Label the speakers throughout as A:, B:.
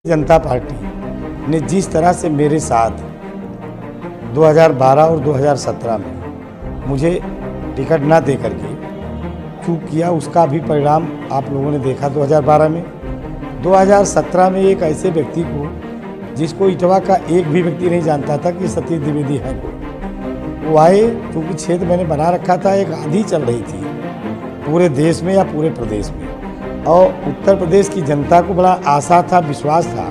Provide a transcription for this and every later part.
A: जनता party ने जिस तरह से मेरे साथ 2012 और 2017 में मुझे टिकट ना दे करके चूक किया, उसका भी परिणाम आप लोगों ने देखा 2012 में। 2017 में एक ऐसे व्यक्ति को जिसको इटवा का एक भी व्यक्ति नहीं जानता था कि सतीश द्विवेदी है, वो आए, क्योंकि क्षेत्र मैंने बना रखा था, एक आंधी चल रही थी पूरे देश में या पूरे प्रदेश में, और उत्तर प्रदेश की जनता को बड़ा आशा था, विश्वास था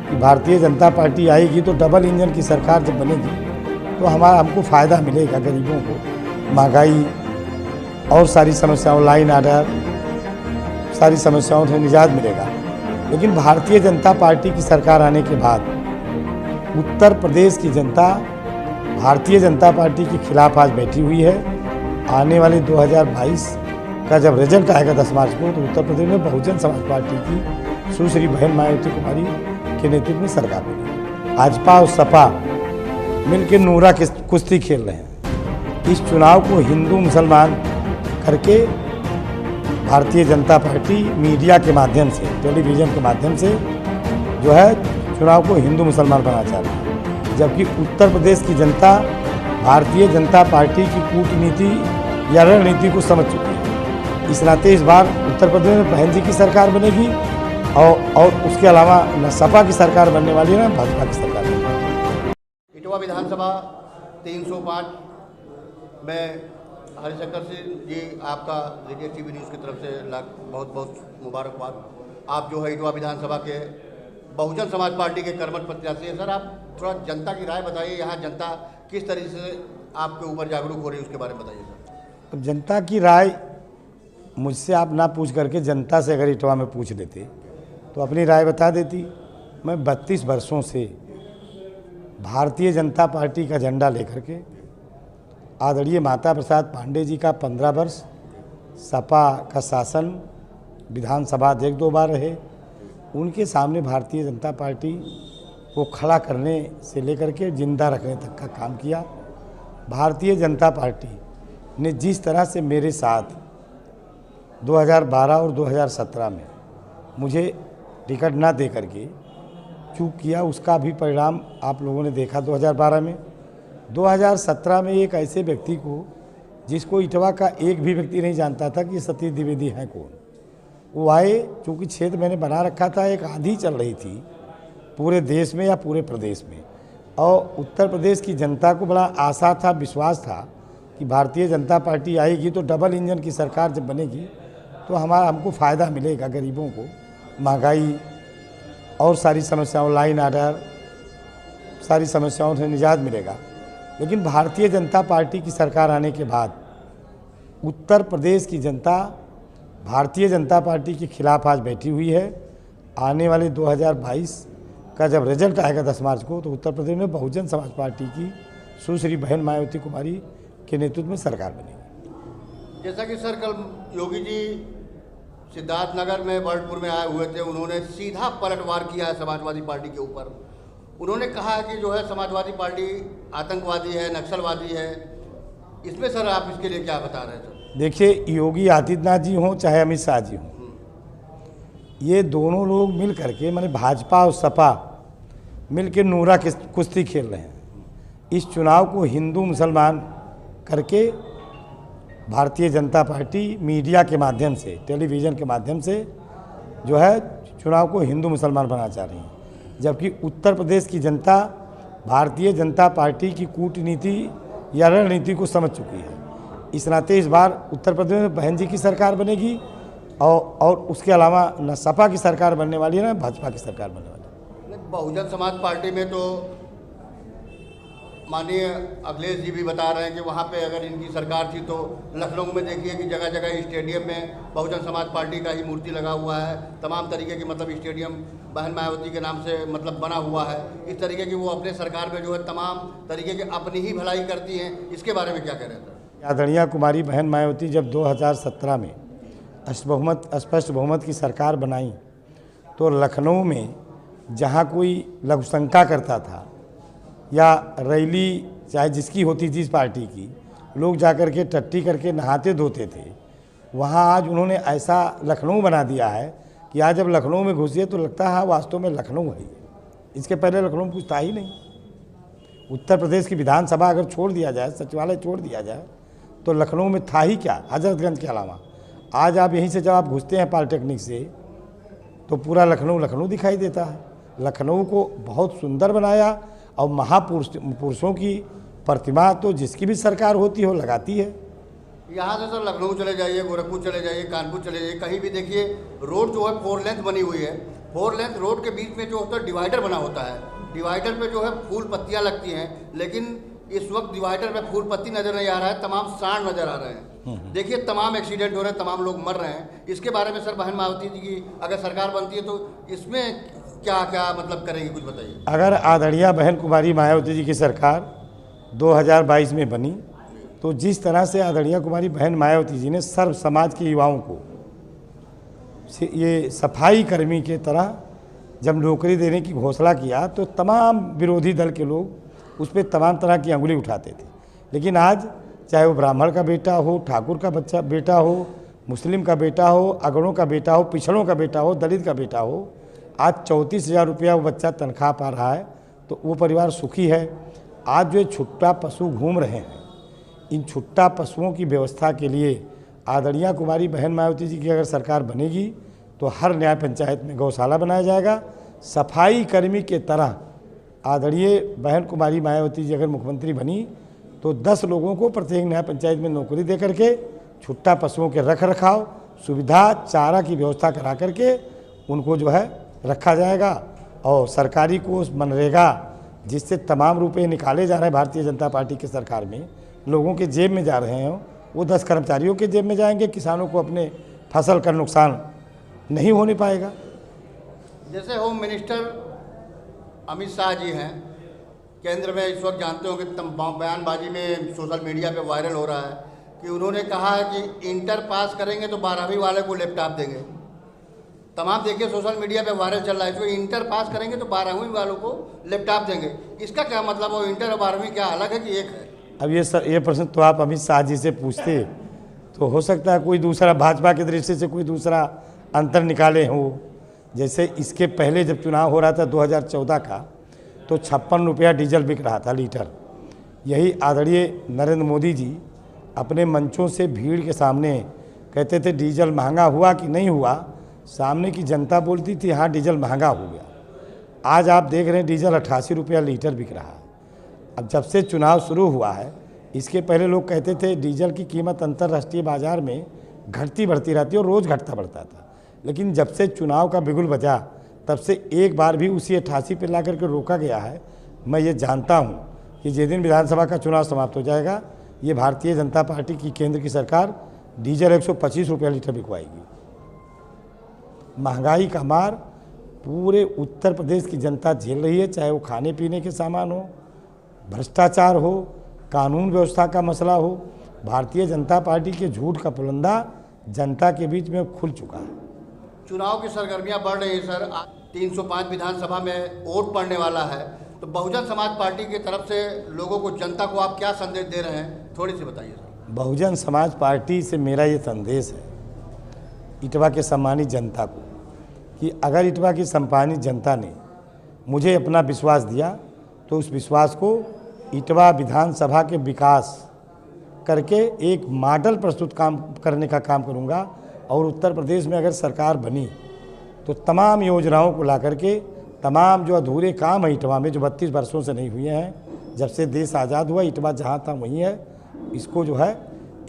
A: कि भारतीय जनता पार्टी आएगी तो डबल इंजन की सरकार जब बनेगी तो हमको फ़ायदा मिलेगा, गरीबों को महंगाई और सारी समस्याओं, लाइन आर्डर, सारी समस्याओं से निजात मिलेगा। लेकिन भारतीय जनता पार्टी की सरकार आने के बाद उत्तर प्रदेश की जनता भारतीय जनता पार्टी के खिलाफ आज बैठी हुई है। आने वाले 2022 का जब रिजल्ट आएगा 10 मार्च को, तो उत्तर प्रदेश में बहुजन समाज पार्टी की सुश्री बहन मायावती कुमारी के नेतृत्व में सरकार बनी। भाजपा और सपा मिलकर नूरा की कुश्ती खेल रहे हैं। इस चुनाव को हिंदू मुसलमान करके भारतीय जनता पार्टी मीडिया के माध्यम से, टेलीविज़न के माध्यम से जो है चुनाव को हिंदू मुसलमान बनाना चाह रही है, जबकि उत्तर प्रदेश की जनता भारतीय जनता पार्टी की कूटनीति या रणनीति को समझ चुकी है। इस नाते इस बार उत्तर प्रदेश में बहन जी की सरकार बनेगी और उसके अलावा न सपा की सरकार बनने वाली है, न भाजपा की सरकार बनने वाली है।
B: इटवा विधानसभा 305 में हरिशंकर सिंह जी, आपका रेडियो टीवी न्यूज़ की तरफ से बहुत बहुत मुबारकबाद। आप जो है इटवा विधानसभा के बहुजन समाज पार्टी के कर्मठ प्रत्याशी हैं। सर, आप थोड़ा जनता की राय बताइए, यहाँ जनता किस तरीके से आपके ऊपर जागरूक हो रही है, उसके बारे में बताइए सर।
A: अब जनता की राय मुझसे आप ना पूछ करके जनता से अगर इटवा में पूछ लेते तो अपनी राय बता देती। मैं 32 वर्षों से भारतीय जनता पार्टी का झंडा लेकर के, आदरणीय माता प्रसाद पांडे जी का 15 वर्ष, सपा का शासन, विधानसभा अध्यक्ष 2 बार रहे, उनके सामने भारतीय जनता पार्टी को खड़ा करने से लेकर के जिंदा रखने तक का काम किया। भारतीय जनता पार्टी ने जिस तरह से मेरे साथ 2012 और 2017 में मुझे टिकट ना दे करके चूक किया, उसका भी परिणाम आप लोगों ने देखा 2012 में। 2017 में एक ऐसे व्यक्ति को जिसको इटवा का एक भी व्यक्ति नहीं जानता था कि सतीश द्विवेदी हैं कौन, वो आए, क्योंकि क्षेत्र मैंने बना रखा था, एक आंधी चल रही थी पूरे देश में या पूरे प्रदेश में, और उत्तर प्रदेश की जनता को बड़ा आशा था, विश्वास था कि भारतीय जनता पार्टी आएगी तो डबल इंजन की सरकार जब बनेगी तो हमको फ़ायदा मिलेगा, गरीबों को महंगाई और सारी समस्याओं, लाइन आर्डर, सारी समस्याओं से निजात मिलेगा। लेकिन भारतीय जनता पार्टी की सरकार आने के बाद उत्तर प्रदेश की जनता भारतीय जनता पार्टी के खिलाफ आज बैठी हुई है। आने वाले 2022 का जब रिजल्ट आएगा 10 मार्च को, तो उत्तर प्रदेश में बहुजन समाज पार्टी की सुश्री बहन मायावती कुमारी के नेतृत्व में सरकार बनेगी।
B: जैसा कि सर कल योगी जी सिद्धार्थनगर में बर्डपुर में आए हुए थे, उन्होंने सीधा पलटवार किया है समाजवादी पार्टी के ऊपर। उन्होंने कहा है कि जो है समाजवादी पार्टी आतंकवादी है, नक्सलवादी है। इसमें सर आप इसके लिए क्या बता रहे हैं सर?
A: देखिए, योगी आदित्यनाथ जी हों चाहे अमित शाह जी हों, ये दोनों लोग मिल करके, माने भाजपा और सपा मिल के नूरा की कुश्ती खेल रहे हैं। इस चुनाव को हिंदू मुसलमान करके भारतीय जनता पार्टी मीडिया के माध्यम से, टेलीविज़न के माध्यम से जो है चुनाव को हिंदू मुसलमान बनाना चाह रही है, जबकि उत्तर प्रदेश की जनता भारतीय जनता पार्टी की कूटनीति या रणनीति को समझ चुकी है। इस नाते इस बार उत्तर प्रदेश में बहन जी की सरकार बनेगी और उसके अलावा न सपा की सरकार बनने वाली है, न भाजपा की सरकार बनने वाली है।
B: बहुजन समाज पार्टी में तो माननीय अखिलेश जी भी बता रहे हैं कि वहाँ पे अगर इनकी सरकार थी तो लखनऊ में देखिए कि जगह जगह स्टेडियम में बहुजन समाज पार्टी का ही मूर्ति लगा हुआ है। तमाम तरीके की मतलब स्टेडियम बहन मायावती के नाम से मतलब बना हुआ है। इस तरीके की वो अपने सरकार में जो है तमाम तरीके की अपनी ही भलाई करती हैं। इसके बारे में क्या कह रहे हैं सर?
A: आदरणीय कुमारी बहन मायावती जब 2017 में स्पष्ट बहुमत की सरकार बनाई, तो लखनऊ में जहाँ कोई लघुशंका करता था या रैली चाहे जिसकी होती जिस पार्टी की, लोग जाकर के टट्टी करके नहाते धोते थे, वहाँ आज उन्होंने ऐसा लखनऊ बना दिया है कि आज जब लखनऊ में घुसिए तो लगता है हाँ वास्तव में लखनऊ है। इसके पहले लखनऊ में कुछ था ही नहीं। उत्तर प्रदेश की विधानसभा अगर छोड़ दिया जाए, सचिवालय छोड़ दिया जाए, तो लखनऊ में था ही क्या, हजरतगंज के अलावा। आज आप यहीं से जब आप घुसते हैं पॉलिटेक्निक से तो पूरा लखनऊ लखनऊ दिखाई देता है। लखनऊ को बहुत सुंदर बनाया और महापुरुषों की प्रतिमा तो जिसकी भी सरकार होती हो लगाती है।
B: यहाँ से सर लखनऊ चले जाइए, गोरखपुर चले जाइए, कानपुर चले जाइए, कहीं भी देखिए रोड जो है 4 लेंथ बनी हुई है। 4 लेंथ रोड के बीच में जो होता है डिवाइडर बना होता है। डिवाइडर पे जो है फूल पत्तियाँ लगती हैं, लेकिन इस वक्त डिवाइडर पे फूल पत्ती नज़र नहीं आ रहा है, तमाम सांड नज़र आ रहे हैं। देखिए तमाम एक्सीडेंट हो रहे हैं, तमाम लोग मर रहे हैं। इसके बारे में सर बहन मायावती जी की अगर सरकार बनती है तो इसमें क्या क्या मतलब करेंगे, कुछ बताइए।
A: अगर आदरणीय बहन कुमारी मायावती जी की सरकार 2022 में बनी तो जिस तरह से आदरणीय कुमारी बहन मायावती जी ने सर्व समाज के युवाओं को ये सफाई कर्मी के तरह जब नौकरी देने की घोषणा किया तो तमाम विरोधी दल के लोग उस पर तमाम तरह की अंगुली उठाते थे। लेकिन आज चाहे वो ब्राह्मण का बेटा हो, ठाकुर का बेटा हो, मुस्लिम का बेटा हो, अगड़ों का बेटा हो, पिछड़ों का बेटा हो, दलित का बेटा हो, आज 34,000 रुपया वो बच्चा तनख्वाह पा रहा है तो वो परिवार सुखी है। आज जो छुट्टा पशु घूम रहे हैं, इन छुट्टा पशुओं की व्यवस्था के लिए आदरणीय कुमारी बहन मायावती जी की अगर सरकार बनेगी तो हर न्याय पंचायत में गौशाला बनाया जाएगा। सफाई कर्मी के तरह आदरणीय बहन कुमारी मायावती जी अगर मुख्यमंत्री बनी तो 10 लोगों को प्रत्येक न्याय पंचायत में नौकरी दे करके छुट्टा पशुओं के रख रखाव, सुविधा, चारा की व्यवस्था करा करके उनको जो है रखा जाएगा। और सरकारी कोष मनरेगा जिससे तमाम रुपए निकाले जा रहे हैं भारतीय जनता पार्टी की सरकार में, लोगों के जेब में जा रहे हैं, वो 10 कर्मचारियों के जेब में जाएंगे। किसानों को अपने फसल का नुकसान नहीं होने पाएगा।
B: जैसे होम मिनिस्टर अमित शाह जी हैं केंद्र में, इस वक्त जानते हो कि बयानबाजी में सोशल मीडिया पे वायरल हो रहा है कि उन्होंने कहा है कि इंटर पास करेंगे तो 12वीं वाले को लैपटॉप देंगे। तमाम देखिए सोशल मीडिया पे वायरल चल रहा है, जो इंटर पास करेंगे तो 12वीं वालों को लैपटॉप देंगे। इसका क्या मतलब है? इंटर और 12वीं क्या अलग है कि एक है?
A: अब ये प्रश्न तो आप अमित शाह जी से पूछते तो हो सकता है कोई दूसरा भाजपा की दृष्टि से कोई दूसरा अंतर निकाले हो। जैसे इसके पहले जब चुनाव हो रहा था 2014 का तो 56 रुपया डीजल बिक रहा था लीटर। यही आदरणीय नरेंद्र मोदी जी अपने मंचों से भीड़ के सामने कहते थे डीजल महंगा हुआ कि नहीं हुआ, सामने की जनता बोलती थी हाँ डीजल महंगा हो गया। आज आप देख रहे हैं डीजल 88 रुपया लीटर बिक रहा है। अब जब से चुनाव शुरू हुआ है, इसके पहले लोग कहते थे डीजल की कीमत अंतर्राष्ट्रीय बाजार में घटती बढ़ती रहती है और रोज़ घटता बढ़ता था। लेकिन जब से चुनाव का बिगुल बजा तब से एक बार भी उसी 88 पे ला करके रोका गया है। मैं ये जानता हूँ कि जिस दिन विधानसभा का चुनाव समाप्त हो जाएगा, ये भारतीय जनता पार्टी की केंद्र की सरकार डीजल 125 रुपया लीटर बिकवाएगी। महंगाई का मार पूरे उत्तर प्रदेश की जनता झेल रही है, चाहे वो खाने पीने के सामान हो, भ्रष्टाचार हो, कानून व्यवस्था का मसला हो। भारतीय जनता पार्टी के झूठ का पुलंदा जनता के बीच में खुल चुका है।
B: चुनाव की सरगर्मियां बढ़ रही हैं सर। 305 विधानसभा में वोट पड़ने वाला है, तो बहुजन समाज पार्टी की तरफ से लोगों को, जनता को आप क्या संदेश दे रहे हैं, थोड़ी सी बताइए सर।
A: बहुजन समाज पार्टी से मेरा ये संदेश है इटवा के सम्मानित जनता को कि अगर इटवा की सम्मानित जनता ने मुझे अपना विश्वास दिया तो उस विश्वास को इटवा विधानसभा के विकास करके एक मॉडल प्रस्तुत करने का काम करूंगा। और उत्तर प्रदेश में अगर सरकार बनी तो तमाम योजनाओं को ला करके तमाम जो अधूरे काम है इटवा में, जो 32 वर्षों से नहीं हुए हैं, जब से देश आज़ाद हुआ इटवा जहाँ था वहीं है, इसको जो है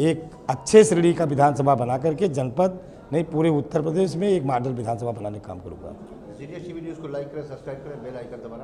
A: एक अच्छे श्रेणी का विधानसभा बना करके जनपद नहीं पूरे उत्तर प्रदेश में एक मॉडल विधानसभा बनाने का काम करूँगा।
B: सीरियस टीवी न्यूज़ को लाइक करें, सब्सक्राइब करें, बेल आइकन दबाना।